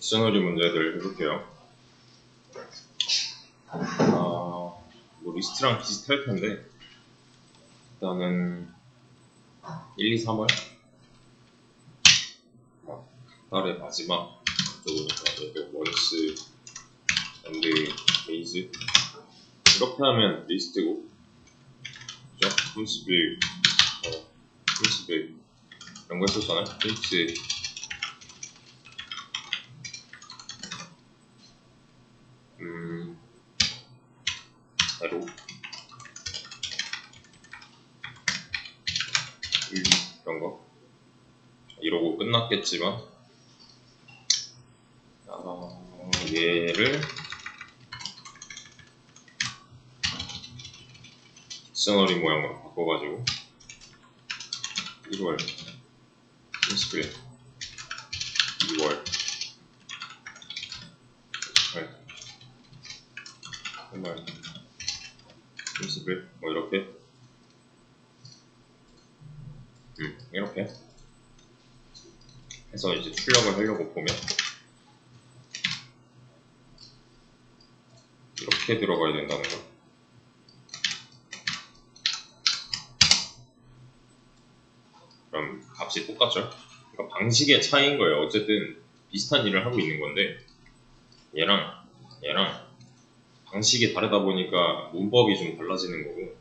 딕셔너리 문제들 해볼게요. 뭐 리스트랑 비슷할 텐데, 일단은 1, 2, 3월 달의 마지막 쪽으로 가야 원스 앤드 베이즈 이렇게 하면 리스트고, 그죠? 31 이런 거 했었잖아요. 프린트 에로 1, 이런 거 이러고 끝났겠지만, 얘를 딕셔너리 모양으로 바꿔가지고 1월 30일 2월 3월 30일 뭐 이렇게 해서 이제 출력을 하려고 보면 이렇게 들어가야 된다는 거. 그럼 값이 똑같죠? 그러니까 방식의 차이인 거예요. 어쨌든 비슷한 일을 하고 있는 건데, 얘랑 방식이 다르다 보니까 문법이 좀 달라지는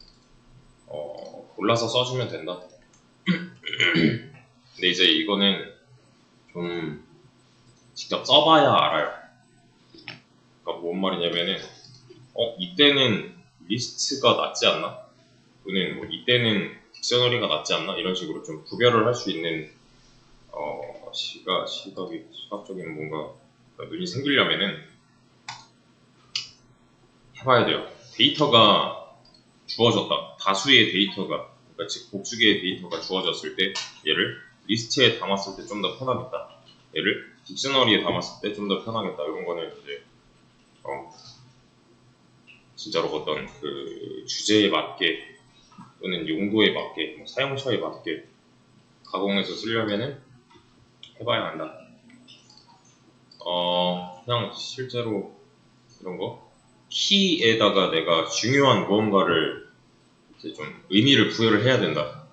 거고, 골라서 써주면 된다. 근데 이제 이거는 좀 직접 써봐야 알아요. 그러니까 뭔 말이냐면은, 이때는 리스트가 낫지 않나? 또는 뭐 이때는 딕셔너리가 낫지 않나? 이런 식으로 좀 구별을 할 수 있는 시각적인 뭔가 눈이 생기려면은 해봐야 돼요. 데이터가 주어졌다. 다수의 데이터가, 그러니까 즉 복수개의 데이터가 주어졌을 때 얘를 리스트에 담았을 때 좀 더 편하겠다. 얘를 딕셔너리에 담았을 때 좀 더 편하겠다. 이런 거는 이제 진짜로 어떤 그 주제에 맞게 또는 용도에 맞게, 뭐 사용처에 맞게 가공해서 쓰려면은 해봐야 한다. 그냥 실제로 이런 거 키에다가 내가 중요한 무언가를 이제 좀 의미를 부여를 해야 된다.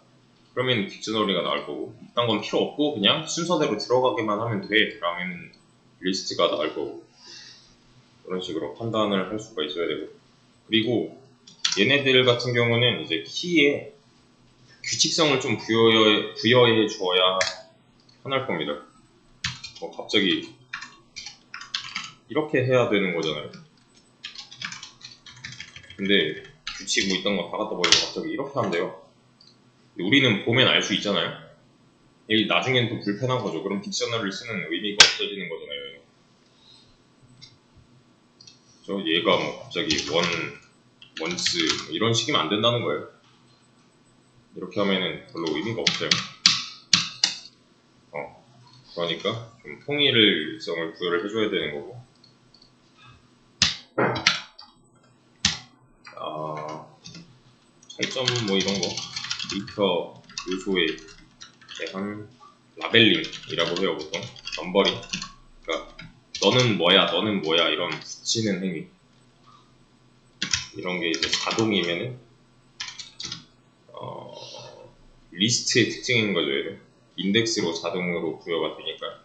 그러면 딕셔너리가 나올 거고, 이딴 건 필요 없고 그냥 순서대로 들어가기만 하면 돼. 그러면 리스트가 나올 거고, 그런 식으로 판단을 할 수가 있어야 되고, 그리고 얘네들 같은 경우는 이제 키에 규칙성을 좀 부여해 줘야 편할 겁니다. 갑자기 이렇게 해야 되는 거잖아요. 근데 규칙 뭐 있던 거 다 갖다 버리고 갑자기 이렇게 한대요. 우리는 보면 알 수 있잖아요. 이 나중엔 또 불편한 거죠. 그럼 딕셔너리를 쓰는 의미가 없어지는 거잖아요. 얘가 뭐 갑자기 원스 이런 식이면 안 된다는 거예요. 이렇게 하면은 별로 의미가 없어요. 그러니까 좀 통일성을 부여를 해줘야 되는 거고. 차이점 뭐 이런 거, 데이터 요소에 대한 라벨링이라고 해요. 보통 넘버링. 그러니까 너는 뭐야 이런 붙이는 행위, 이런 게 이제 자동이면은 리스트의 특징인 거죠. 얘는 인덱스로 자동으로 부여가 되니까.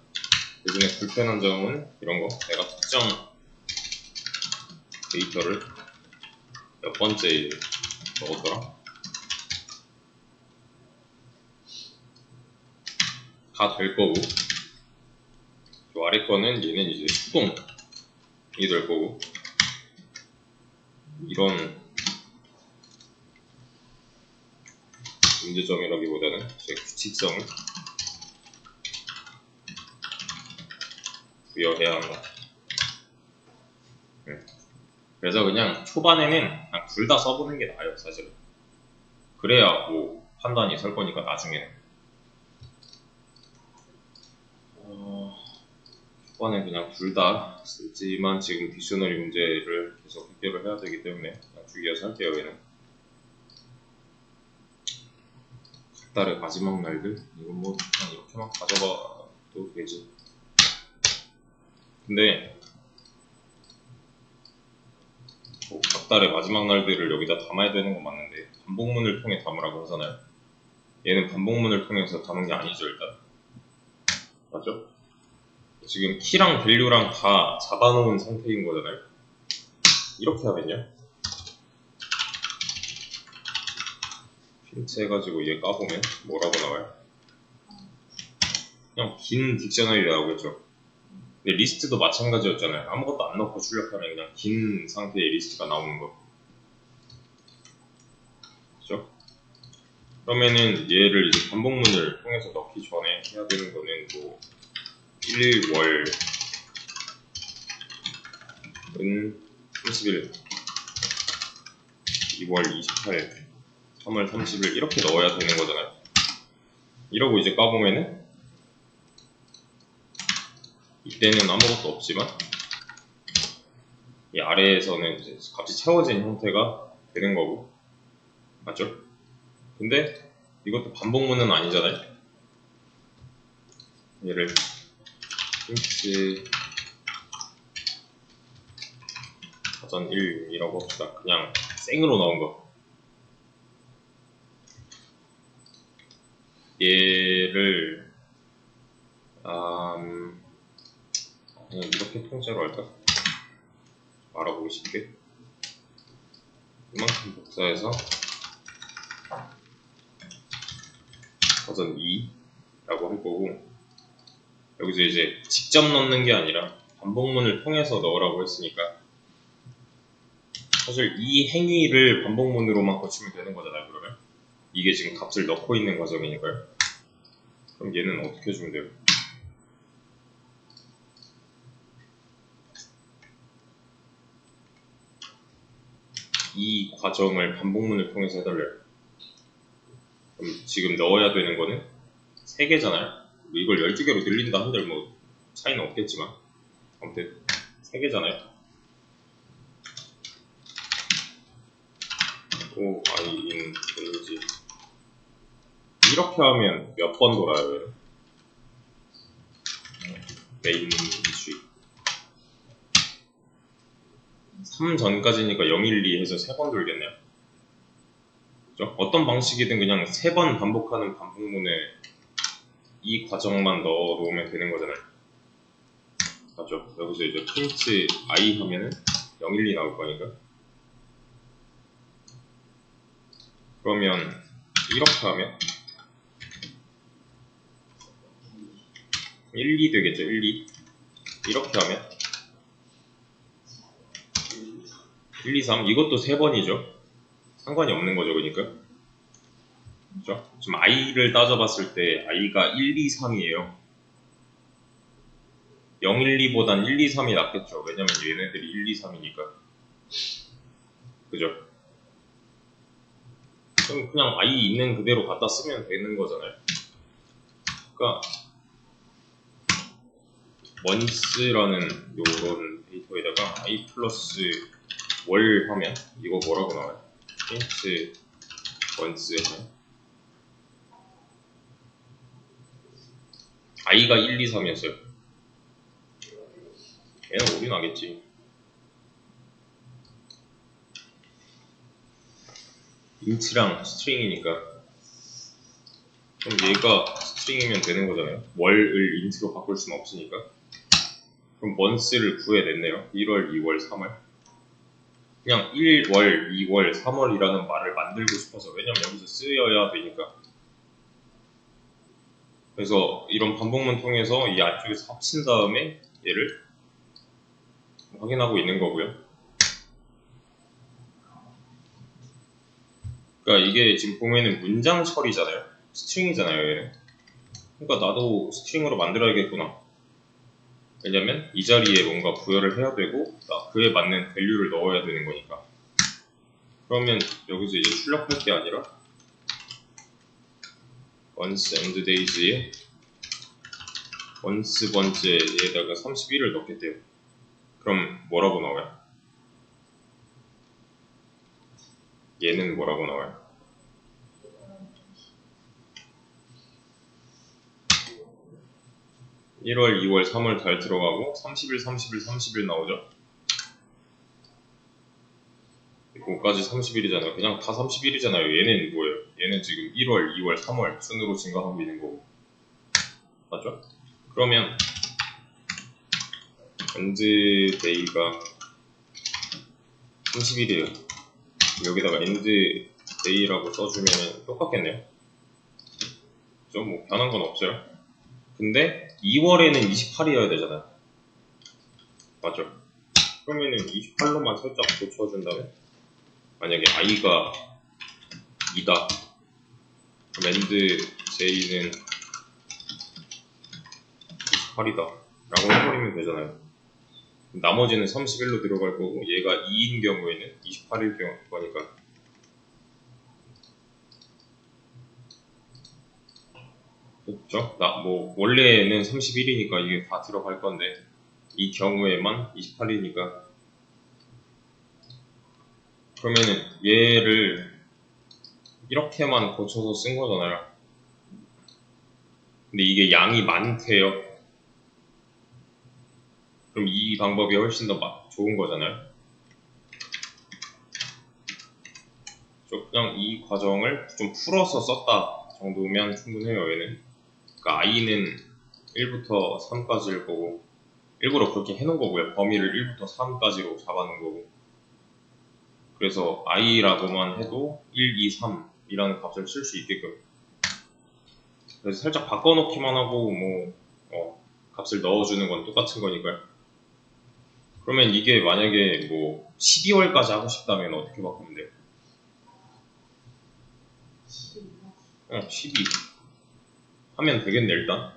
대신에 불편한 점은 이런 거, 내가 특정 데이터를 몇 번째 먹었더라? 다 될 거고, 요 아래 거는 얘는 이제 수동이 될 거고, 이런 문제점이라기보다는 제 규칙성을 부여해야 한다. 그래서 그냥 초반에는 그냥 둘 다 써보는 게 나아요, 사실은. 그래야 뭐 판단이 설 거니까 나중에는. 초반에 그냥 둘 다 쓰지만 지금 딕셔너리 문제를 계속 해결을 해야 되기 때문에 그냥 주의해서 할게요. 얘는 각 달의 마지막 날들, 이건 뭐 그냥 이렇게만 가져가도 되지. 근데 각 달의 마지막 날들을 여기다 담아야 되는 건 맞는데 반복문을 통해 담으라고 하잖아요. 얘는 반복문을 통해서 담은 게 아니죠. 일단 맞죠? 지금 키랑 밸류랑 다 잡아놓은 상태인 거잖아요. 이렇게 하면요, 프린트 해가지고 얘 까보면 뭐라고 나와요? 그냥 긴 딕셔너리 나오겠죠. 근데 리스트도 마찬가지였잖아요. 아무것도 안 넣고 출력하면 그냥 긴 상태의 리스트가 나오는 거. 그죠? 그러면은 얘를 이제 반복문을 통해서 넣기 전에 해야 되는 거는 뭐 1월은 31, 2월 28, 3월 30일 이렇게 넣어야 되는 거잖아요. 이러고 이제 까보면은 이때는 아무것도 없지만 이 아래에서는 이제 값이 채워진 형태가 되는 거고, 맞죠? 근데 이것도 반복문은 아니잖아요. 얘를 print 사전 1이라고 합시다. 그냥 생으로 나온 거. 얘를 그냥 이렇게 통째로 할까? 알아보기 쉽게 이만큼 복사해서 버전 2라고 할 거고, 여기서 이제 직접 넣는 게 아니라 반복문을 통해서 넣으라고 했으니까 사실 이 행위를 반복문으로만 거치면 되는 거잖아요. 그러면 이게 지금 값을 넣고 있는 과정이니까요. 그럼 얘는 어떻게 해주면 돼요? 이 과정을 반복문을 통해서 해달래요. 그럼 지금 넣어야 되는 거는 3개잖아요. 이걸 12개로 늘린다 한들 뭐 차이는 없겠지만 아무튼 3개잖아요. 오, in range 이렇게 하면 몇 번 돌아요? 메인 이슈 3 전까지니까 0, 1, 2 해서 3번 돌겠네요. 그죠? 어떤 방식이든 그냥 3번 반복하는 반복문에 이 과정만 넣어 놓으면 되는 거잖아요. 맞죠? 여기서 이제 print i 하면은 0, 1, 2 나올 거니까. 그러면 이렇게 하면 1, 2 되겠죠? 1, 2 이렇게 하면 1, 2, 3 이것도 3번이죠. 상관이 없는 거죠. 그러니까 그죠? 지금 i를 따져봤을 때 i가 1, 2, 3이에요. 0, 1, 2보단 1, 2, 3이 낫겠죠. 왜냐면 얘네들이 1, 2, 3이니까. 그죠? 그럼 그냥 i 있는 그대로 갖다 쓰면 되는 거잖아요. 그러니까 months라는 요런 데이터에다가 i 플러스 월 하면 이거 뭐라고 나와요? print months 하면 i가 1, 2, 3이었어요. 얘는 오류 나겠지. int랑 string이니까. 그럼 얘가 string이면 되는 거잖아요. 월을 int로 바꿀 수는 없으니까. 그럼 months를 구해냈네요. 1월, 2월, 3월. 그냥 1월, 2월, 3월이라는 말을 만들고 싶어서. 왜냐면 여기서 쓰여야 되니까. 그래서 이런 반복문 통해서 이 안쪽에서 합친 다음에 얘를 확인하고 있는 거고요. 그러니까 이게 지금 보면은 문장 처리잖아요. 스트링이잖아요, 얘는. 그러니까 나도 스트링으로 만들어야겠구나. 왜냐면 이 자리에 뭔가 부여를 해야 되고 그에 맞는 밸류를 넣어야 되는 거니까. 그러면 여기서 이제 출력할 게 아니라 once and days에 once 번째에다가 31을 넣겠대요. 그럼 뭐라고 나와요? 얘는 뭐라고 나와요? 1월, 2월, 3월 달 들어가고 30일, 30일, 30일 나오죠? 이거까지 30일이잖아요. 그냥 다 30일이잖아요. 얘는 뭐예요? 얘는 지금 1월, 2월, 3월 순으로 증가하고 있는 거고. 맞죠? 그러면 엔드데이가 30일이에요. 여기다가 엔드데이라고 써주면 똑같겠네요. 그죠? 뭐 변한 건 없어요. 근데 2월에는 28이어야 되잖아요. 맞죠? 그러면은 28로만 살짝 고쳐준다면, 만약에 i가 2다. 그럼 endj는 28이다 라고 해버리면 되잖아요. 나머지는 31로 들어갈 거고, 얘가 2인 경우에는 28일 거니까. 그렇죠? 원래는 31이니까 이게 다 들어갈 건데, 이 경우에만 28이니까. 그러면은 얘를 이렇게만 고쳐서 쓴 거잖아요. 근데 이게 양이 많대요. 그럼 이 방법이 훨씬 더 좋은 거잖아요. 그냥 이 과정을 좀 풀어서 썼다 정도면 충분해요. 얘는. 그러니까 i는 1부터 3까지일 거고, 일부러 그렇게 해놓은 거고요. 범위를 1부터 3까지로 잡아놓은 거고. 그래서 i라고만 해도 1, 2, 3이라는 값을 쓸 수 있게끔. 그래서 살짝 바꿔놓기만 하고 값을 넣어주는 건 똑같은 거니까요. 그러면 이게 만약에 12월까지 하고 싶다면 어떻게 바꾸면 돼요? 12 하면 되겠네 일단.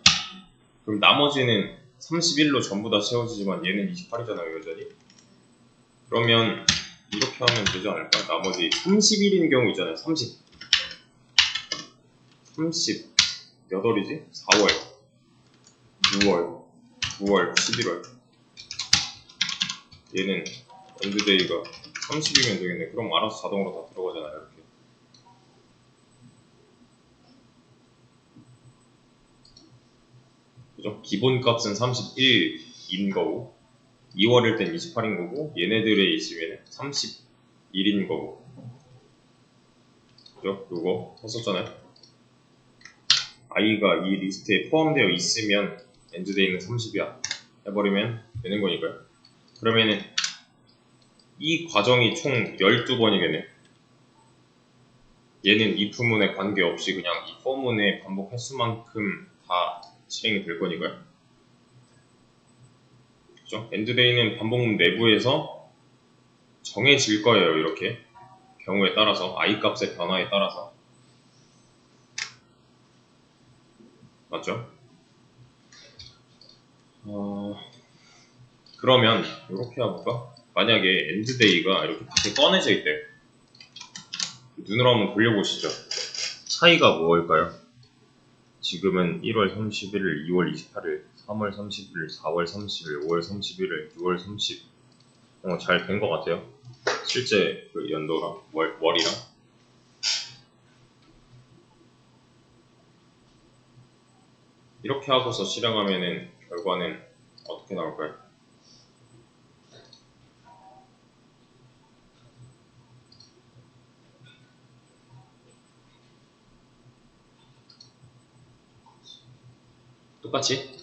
그럼 나머지는 31로 전부 다 채워지지만 얘는 28이잖아요 여전히. 그러면 이렇게 하면 되지 않을까? 나머지 30일인 경우 있잖아요. 30 몇 월이지? 4월, 6월, 9월, 11월. 얘는 엔드데이가 30이면 되겠네. 그럼 알아서 자동으로 다 들어가잖아요. 이렇게. 그죠? 기본값은 31인 거고, 2월일 땐 28인 거고, 얘네들에 있으면 31인 거고. 그죠? 요거 했었잖아요. i가 이 리스트에 포함되어 있으면 엔드데이는 30이야 해버리면 되는 거니까요. 그러면은 이 과정이 총 12번이겠네. 얘는 if문에 관계없이 그냥 이 for문의 반복 횟수만큼 다 실행이 될 거니까요. 그죠? 엔드데이는 반복문 내부에서 정해질 거예요. 이렇게 경우에 따라서 i 값의 변화에 따라서. 맞죠? 그러면 이렇게 해볼까? 만약에 엔드데이가 이렇게 밖에 꺼내져 있대요. 눈으로 한번 돌려보시죠. 차이가 뭐일까요? 지금은 1월 31일, 2월 28일, 3월 30일, 4월 30일, 5월 31일, 6월 30일. 잘 된 것 같아요. 실제 그 연도랑 월이랑. 이렇게 하고서 실행하면은 결과는 어떻게 나올까요? 똑같이?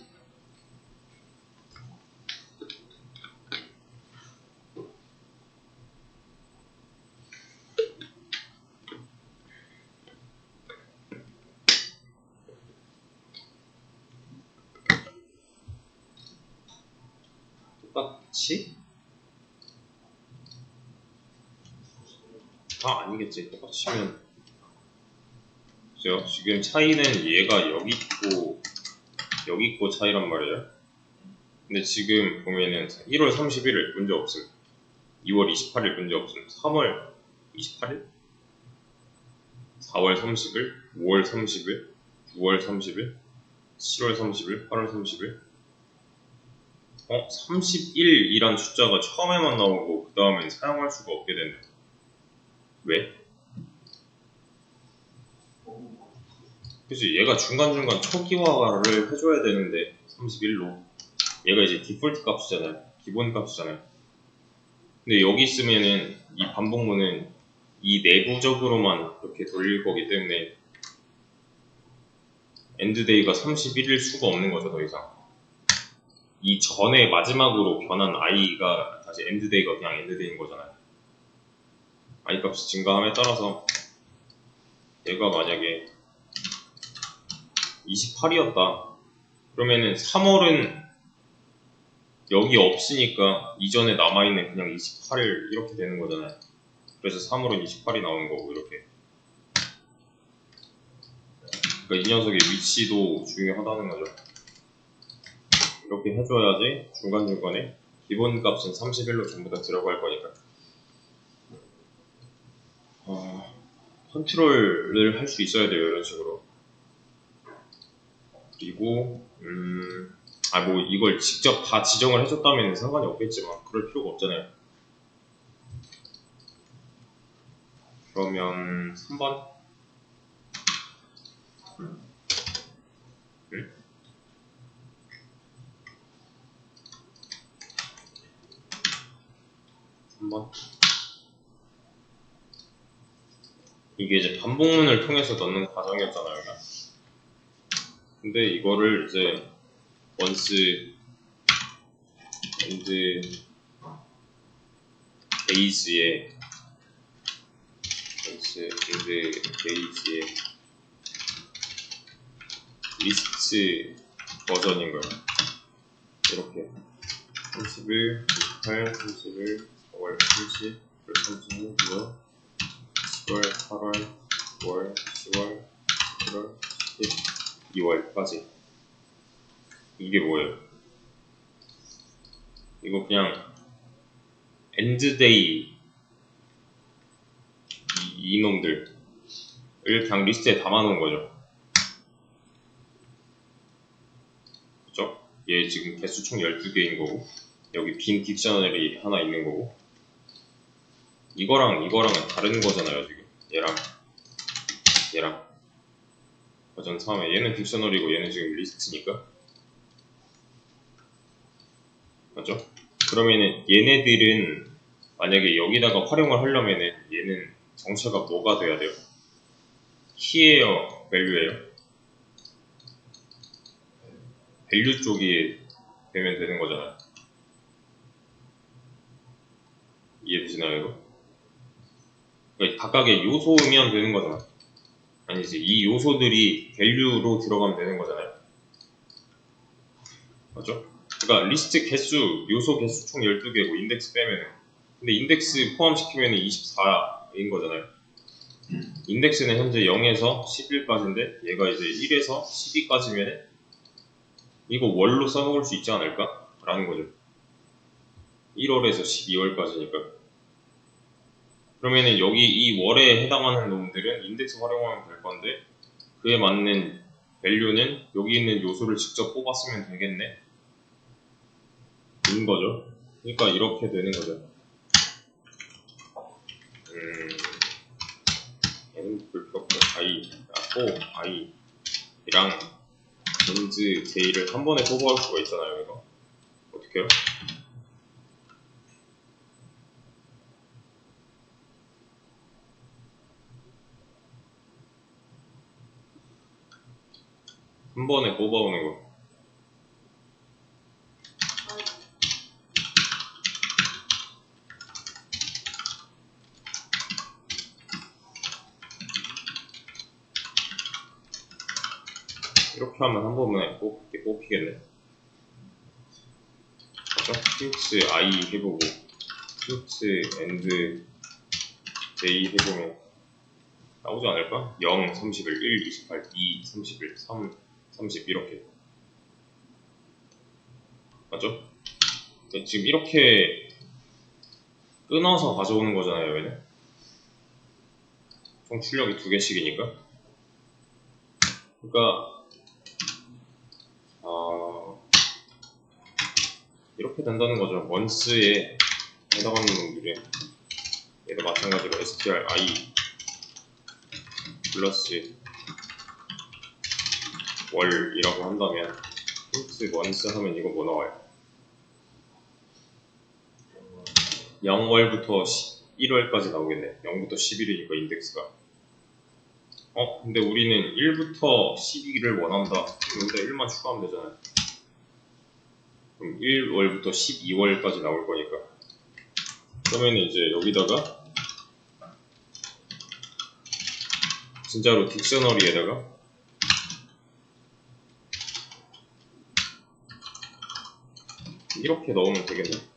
똑같이? 다 아니겠지. 똑같이면. 그죠? 지금 차이는 얘가 여기 있고 차이란 말이에요. 근데 지금 보면은 1월 31일 문제 없음, 2월 28일 문제 없음, 3월 28일, 4월 30일, 5월 30일, 6월 30일, 7월 30일, 8월 30일. 31이란 숫자가 처음에만 나오고 그 다음엔 사용할 수가 없게 되네. 왜? 그치, 얘가 중간중간 초기화를 해줘야 되는데 31로 얘가 이제 디폴트 값이잖아요. 기본 값이잖아요. 근데 여기 있으면은 이 반복문은 이 내부적으로만 이렇게 돌릴 거기 때문에 엔드데이가 31일 수가 없는 거죠, 더 이상. 이 전에 마지막으로 변한 i가 다시 엔드데이가 그냥 엔드데이인 거잖아요. i 값이 증가함에 따라서 얘가 만약에 28이었다. 그러면은 3월은 여기 없으니까 이전에 남아있는 그냥 28일 이렇게 되는 거잖아요. 그래서 3월은 28이 나오는 거고 이렇게. 그러니까 이 녀석의 위치도 중요하다는 거죠. 이렇게 해줘야지 중간중간에 기본 값은 31로 전부 다 들어갈 거니까. 컨트롤을 할 수 있어야 돼요, 이런 식으로. 그리고 뭐 이걸 직접 다 지정을 해줬다면 상관이 없겠지만 그럴 필요가 없잖아요. 그러면 3번 3번 이게 이제 반복문을 통해서 넣는 과정이었잖아요, 여기가. 근데 이거를 이제 once and days에 리스트 버전인 거예요. 이렇게 30일, 28, 30일, 4월 30, 36, 6월, 10월, 8월, 9월, 10월, 11월, 12월까지. 이게 뭐예요? 이거 그냥 엔드데이 이놈들을 그냥 리스트에 담아놓은 거죠. 그죠? 얘 지금 개수 총 12개인 거고 여기 빈 딕셔너리 하나 있는 거고 이거랑은 다른 거잖아요. 지금 얘랑 버전 3에 얘는 딕셔너리고 얘는 지금 리스트니까 맞죠? 그러면은 얘네들은 만약에 여기다가 활용을 하려면은 얘는 정체가 뭐가 돼야 돼요? 키예요? 밸류예요? 밸류 쪽이 되면 되는 거잖아요. 이해되시나요, 이거? 그러니까 각각의 요소면 되는 거잖아. 아니지, 이 요소들이 밸류로 들어가면 되는 거잖아요. 맞죠? 그러니까 리스트 개수, 요소 개수 총 12개고 인덱스 빼면은 근데 인덱스 포함시키면 24인 거잖아요. 인덱스는 현재 0에서 11까지인데 얘가 이제 1에서 12까지면 이거 월로 써먹을 수 있지 않을까? 라는 거죠. 1월에서 12월까지니까. 그러면은 여기 이 월에 해당하는 놈들은 인덱스 활용하면 될 건데 그에 맞는 밸류는 여기 있는 요소를 직접 뽑았으면 되겠네? 인 거죠. 그러니까 이렇게 되는 거죠. 얘는 볼 필요 없고 i랑 렌즈 j를 한 번에 소거할 수가 있잖아요. 이거 어떻게 해요? 한 번에 뽑아오는 거. 이렇게 하면 한 번에 뽑히겠네. 그렇죠? 핑스 i 해보고 핑스 and j 해보면 나오지 않을까? 0, 31, 1, 28, 2, 31, 3, 30 이렇게 맞죠? 지금 이렇게 끊어서 가져오는 거잖아요. 얘는 총 출력이 2개씩이니까 그러니까 이렇게 된다는 거죠. once에 해당하는 놈들이 얘도 마찬가지로 str i 플러스 월이라고 한다면 힌트 원스 하면 이거 뭐 나와요? 0월부터 1월까지 나오겠네. 0부터 11이니까 인덱스가. 근데 우리는 1부터 12를 원한다. 여기다 1만 추가하면 되잖아요. 그럼 1월부터 12월까지 나올 거니까. 그러면 이제 여기다가 진짜로 딕셔너리에다가 이렇게 넣으면 되겠네.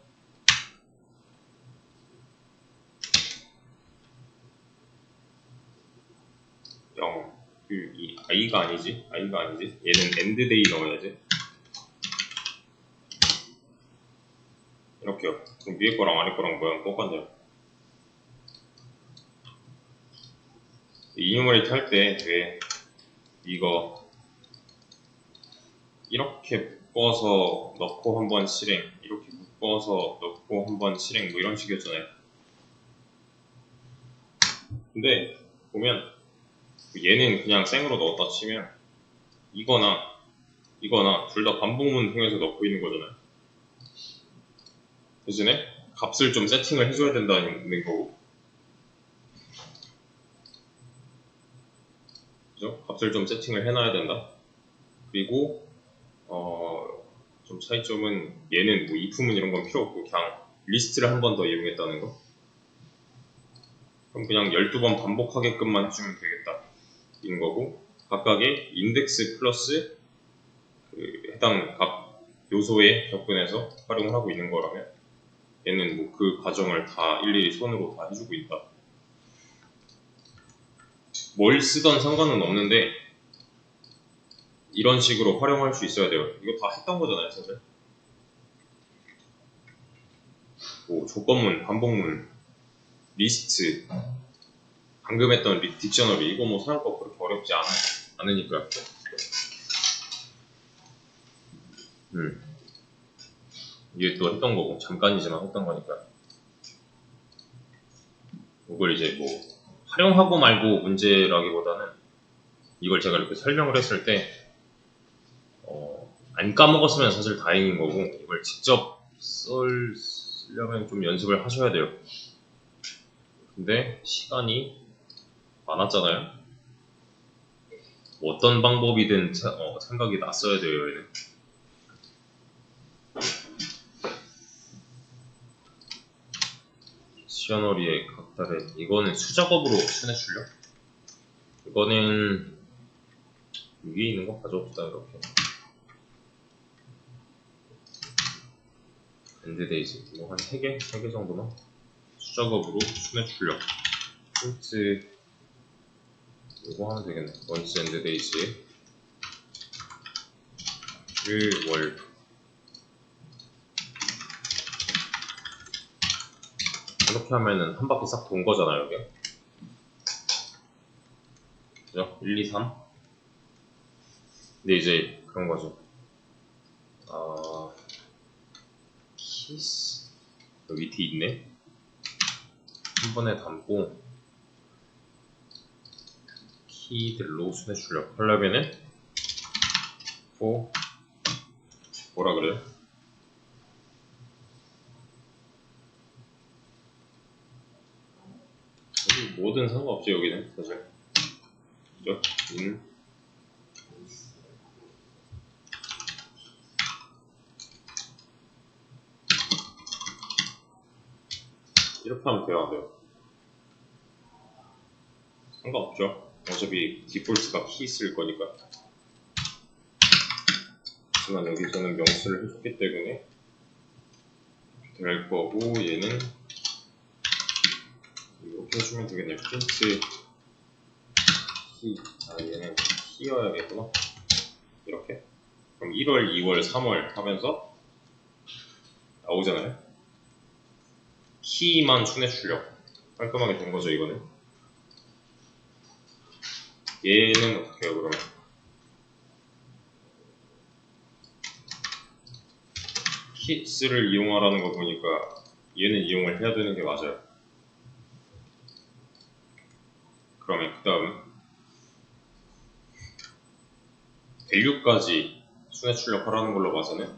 0, 1, 2. i가 아니지? 얘는 endday 넣어야지. 이렇게요. 그럼 위에 거랑 아래 거랑 모양 똑같네요. 이뉴머레이트 할 때 왜 이거 이렇게 묶어서 넣고 한번 실행, 이렇게 묶어서 넣고 한번 실행, 뭐 이런 식이었잖아요. 근데 보면 얘는 그냥 생으로 넣었다 치면 이거나 둘 다 반복문 통해서 넣고 있는 거잖아요. 대신에 값을 좀 세팅을 해줘야 된다는 거고, 그죠? 값을 좀 세팅을 해놔야 된다. 그리고 좀 차이점은 얘는 뭐 if문 이런 건 필요 없고 그냥 리스트를 한 번 더 이용했다는 거. 그럼 그냥 12번 반복하게끔만 해주면 되겠다 인 거고, 각각의 인덱스 플러스 그 해당 값 요소에 접근해서 활용을 하고 있는 거라면 얘는 뭐 그 과정을 다 일일이 손으로 다 해주고 있다. 뭘 쓰던 상관은 없는데 이런 식으로 활용할 수 있어야 돼요. 이거 다 했던 거잖아요, 사실. 뭐 조건문, 반복문, 리스트, 방금 했던 딕셔너리, 이거 뭐 사용법 그렇게 어렵지 않으니까. 이게 또 했던 거고, 잠깐이지만 했던 거니까. 이걸 이제 뭐 활용하고 말고 문제라기보다는 이걸 제가 이렇게 설명을 했을 때 안 까먹었으면 사실 다행인 거고, 이걸 직접 쓰려면 좀 연습을 하셔야 돼요. 근데 시간이 많았잖아요. 뭐 어떤 방법이든 생각이 났어야 돼요, 얘는. 딕셔너리의 각달에 이거는 수작업으로 순회출력? 이거는 위에 있는 거 가져옵시다. 이렇게 엔드데이즈 이거 한 3개? 3개 정도만 수작업으로 순회출력 힌트 이거 하면 되겠네. 원스 엔드데이즈에 1월 이렇게 하면은 한 바퀴 싹 돈 거잖아요, 여기. 그죠? 1, 2, 3. 근데 이제 그런 거죠. 키스 여기 밑에 있네. 한 번에 담고 키들로 순회 출력 하려면은 뭐라 그래요? 뭐든 상관없지 여기는 사실. 그죠? 이렇게 하면 돼요, 안 돼요? 상관없죠. 어차피 디폴트가 키 쓸 거니까. 하지만 여기서는 명수를 해줬기 때문에 될 거고, 얘는 이렇게 해주면 되겠네요. 프린트 키, 얘는 키여야겠구나. 이렇게. 그럼 1월, 2월, 3월 하면서 나오잖아요. 키만 순회 출력. 깔끔하게 된 거죠, 이거는. 얘는 어떻게 해요, 그러면? 키스를 이용하라는 거 보니까 얘는 이용을 해야 되는 게 맞아요. 그러면 그 다음 value까지 순회 출력하라는 걸로 봐서는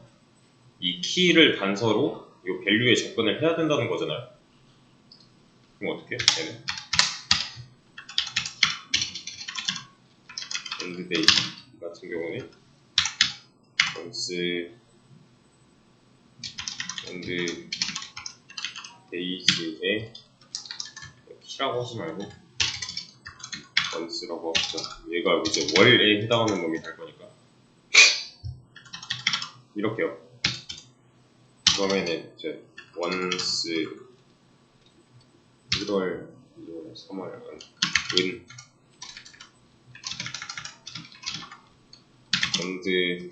이 키를 단서로 이 밸류에 접근을 해야 된다는 거잖아요. 그럼 어떻게? 얘는 endDate 같은 경우는 once endDate에 키라고 하지 말고 once라고 합시다. 얘가 이제 월에 해당하는 놈이 될 거니까 이렇게요. 그러면은 이제 once 1월, 2월, 3월 은 endDate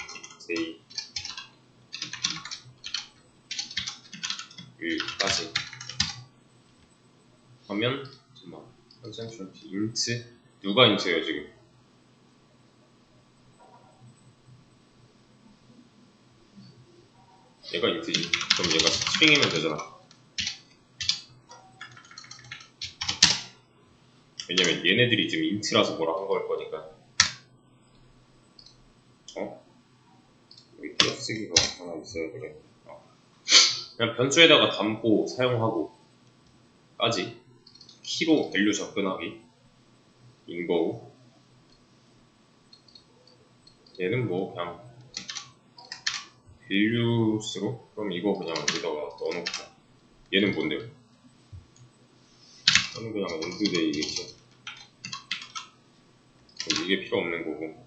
까지 하면 잠깐만 컨센트런트 int 누가 int예요 지금? 얘가 int지. 그럼 얘가 스트링이면 되잖아. 왜냐면 얘네들이 지금 int라서 뭐라 한 걸 거니까. 여기 띄어쓰기가 하나 있어야 되겠네. 그냥 변수에다가 담고 사용하고 까지 키로 밸류 접근하기 인 거고, 얘는 뭐 그냥 밸류스로 그럼 이거 그냥 여기다가 넣어놓고, 얘는 뭔데요? 얘는 그냥 endDate겠죠. 이게 필요 없는 거고,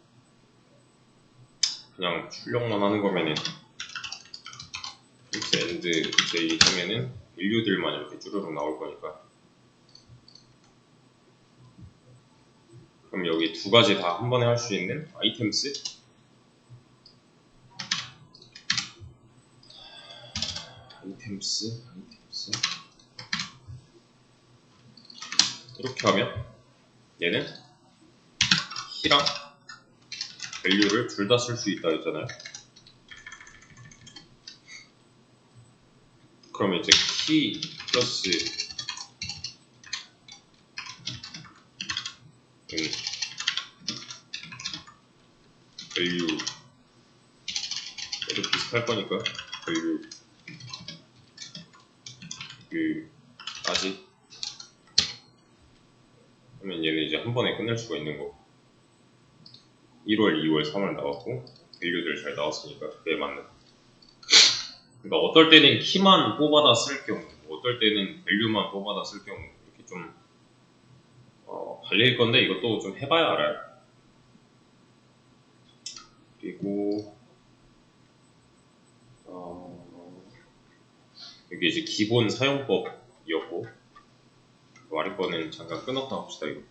그냥 출력만 하는 거면은 이렇게 endDate 하면은 밸류들만 이렇게 쭈르륵 나올 거니까. 그럼 여기 두 가지 다 한 번에 할 수 있는 아이템스 이렇게 하면 얘는 키랑 밸류를 둘 다 쓸 수 있다 했잖아요. 그러면 이제 키 플러스 밸류 얘도 비슷할 거니까 밸류 까지 하면 얘는 이제 한 번에 끝낼 수가 있는 거고, 1월, 2월, 3월 나왔고 밸류들 잘 나왔으니까 그에 맞는. 그러니까 어떨 때는 키만 뽑아다 쓸 경우, 어떨 때는 밸류만 뽑아다 쓸 경우 이렇게 좀 갈릴 건데 이것도 좀 해봐야 알아요. 그리고 여기 이제 기본 사용법이었고, 와리 거는 잠깐 끊었다 합시다 이거.